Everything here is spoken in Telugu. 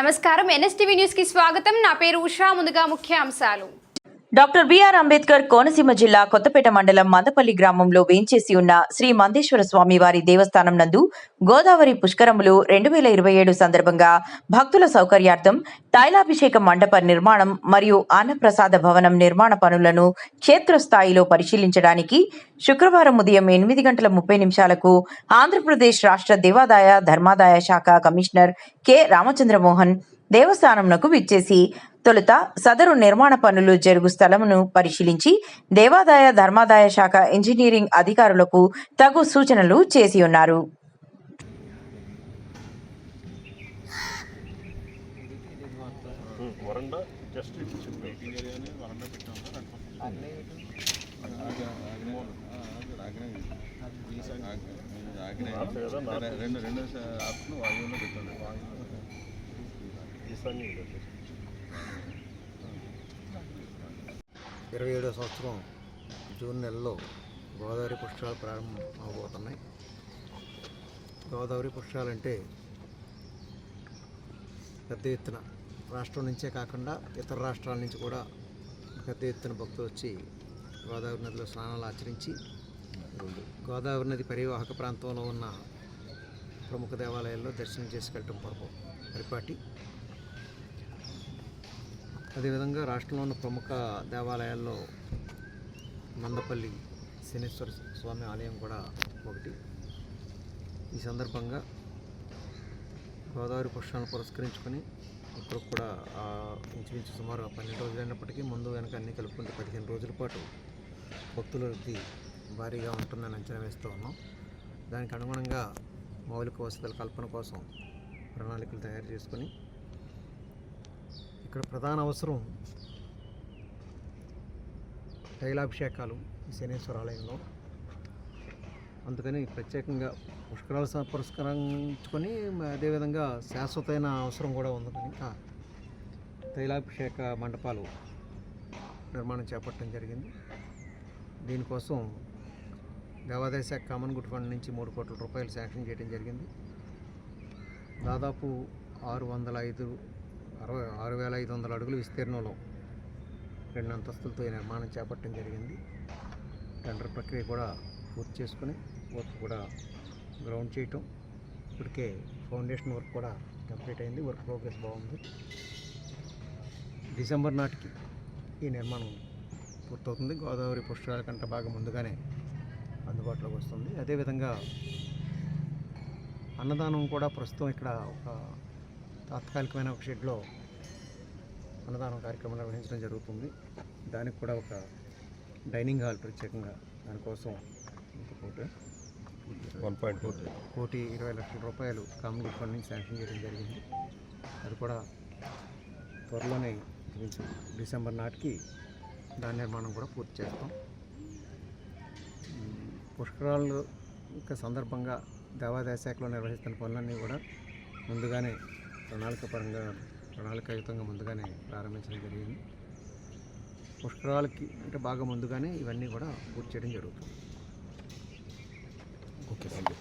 నమస్కారం ఎన్ఎస్టీవీ న్యూస్ కి స్వాగతం. నా పేరు ఉషా. ముందుగా ముఖ్య అంశాలు. డాక్టర్ బిఆర్ అంబేద్కర్ కోనసీమ జిల్లా కొత్తపేట మండలం మందపల్లి గ్రామంలో వేంచేసి ఉన్న శ్రీ మందేశ్వర స్వామి వారి దేవస్థానం నందు గోదావరి పుష్కరములు 2027 సందర్భంగా భక్తుల సౌకర్యార్థం తైలాభిషేక మండప నిర్మాణం మరియు అన్నప్రసాద భవనం నిర్మాణ పనులను క్షేత్రస్థాయిలో పరిశీలించడానికి శుక్రవారం ఉదయం 8:30 ఆంధ్రప్రదేశ్ రాష్ట్ర దేవాదాయ ధర్మాదాయ శాఖ కమిషనర్ కె రామచంద్రమోహన్ దేవస్థానంకు విచ్చేసి తొలుత సదరు నిర్మాణ పనులు జరుగు స్థలమును పరిశీలించి దేవాదాయ ధర్మాదాయ శాఖ ఇంజనీరింగ్ అధికారులకు తగు సూచనలు చేసి ఉన్నారు. ఇరవై 27వ సంవత్సరం జూన్ నెలలో గోదావరి పుష్కరాలు ప్రారంభం అవబోతున్నాయి. గోదావరి పుష్కరాలంటే పెద్ద ఎత్తున రాష్ట్రం నుంచే కాకుండా ఇతర రాష్ట్రాల నుంచి కూడా పెద్ద ఎత్తున భక్తులు వచ్చి గోదావరి నదిలో స్నానాలు ఆచరించి గోదావరి నది పరివాహక ప్రాంతంలో ఉన్న ప్రముఖ దేవాలయాల్లో దర్శనం చేసుకెళ్ళటం పరిపాటి. అదేవిధంగా రాష్ట్రంలో ఉన్న ప్రముఖ దేవాలయాల్లో మందపల్లి శనేశ్వర స్వామి ఆలయం కూడా ఒకటి. ఈ సందర్భంగా గోదావరి పుష్కరాలను పురస్కరించుకొని ఇప్పుడు కూడా ఇంచుమించు సుమారు 12 రోజులు అయినప్పటికీ ముందు వెనక అన్ని కలుపుకుంటే 15 రోజుల పాటు భక్తుల వృద్ధి భారీగా ఉంటుందని అంచనా వేస్తూ ఉన్నాం. దానికి అనుగుణంగా మౌలిక వసతుల కల్పన కోసం ప్రణాళికలు తయారు చేసుకొని ఇక్కడ ప్రధాన అవసరం తైలాభిషేకాలు ఈ శనేశ్వర ఆలయంలో. అందుకని ప్రత్యేకంగా పుష్కరాలు పురస్కరించుకొని అదేవిధంగా శాశ్వతమైన అవసరం కూడా ఉంది కనుక తైలాభిషేక మండపాలు నిర్మాణం చేపట్టడం జరిగింది. దీనికోసం దేవాదాయ శాఖ కామన్ గుడ్ ఫండ్ నుంచి 3 కోట్ల రూపాయలు శాంక్షన్ చేయడం జరిగింది. దాదాపు 6,500 అడుగుల విస్తీర్ణంలో 2 అంతస్తులతో ఈ నిర్మాణం చేపట్టడం జరిగింది. టెండర్ ప్రక్రియ కూడా పూర్తి చేసుకుని వర్క్ కూడా గ్రౌండ్ చేయటం, ఇప్పటికే ఫౌండేషన్ వర్క్ కూడా కంప్లీట్ అయింది. వర్క్ ప్రోగ్రెస్ బాగుంది. డిసెంబర్ నాటికి ఈ నిర్మాణం పూర్తవుతుంది. గోదావరి పుష్కరాల కంటే బాగా ముందుగానే అందుబాటులోకి వస్తుంది. అదేవిధంగా అన్నదానం కూడా ప్రస్తుతం ఇక్కడ ఒక తాత్కాలికమైన ఒక షెడ్లో అన్నదానం కార్యక్రమం నిర్వహించడం జరుగుతుంది. దానికి కూడా ఒక డైనింగ్ హాల్ ప్రత్యేకంగా దానికోసం 1,20,00,000 రూపాయలు కామన్ గుడ్ ఫండ్ నుంచి శాంక్షన్ చేయడం జరిగింది. అది కూడా త్వరలోనే డిసెంబర్ నాటికి దాని నిర్మాణం కూడా పూర్తి చేస్తాం. పుష్కరాలు సందర్భంగా దేవాదాయ శాఖలో నిర్వహిస్తున్న పనులన్నీ కూడా ముందుగానే ప్రణాళికాయుతంగా ముందుగానే ప్రారంభించడం జరిగింది. పుష్కరాలకి అంటే బాగా ముందుగానే ఇవన్నీ కూడా పూర్తి చేయడం జరుగుతుంది. Okay, thank you.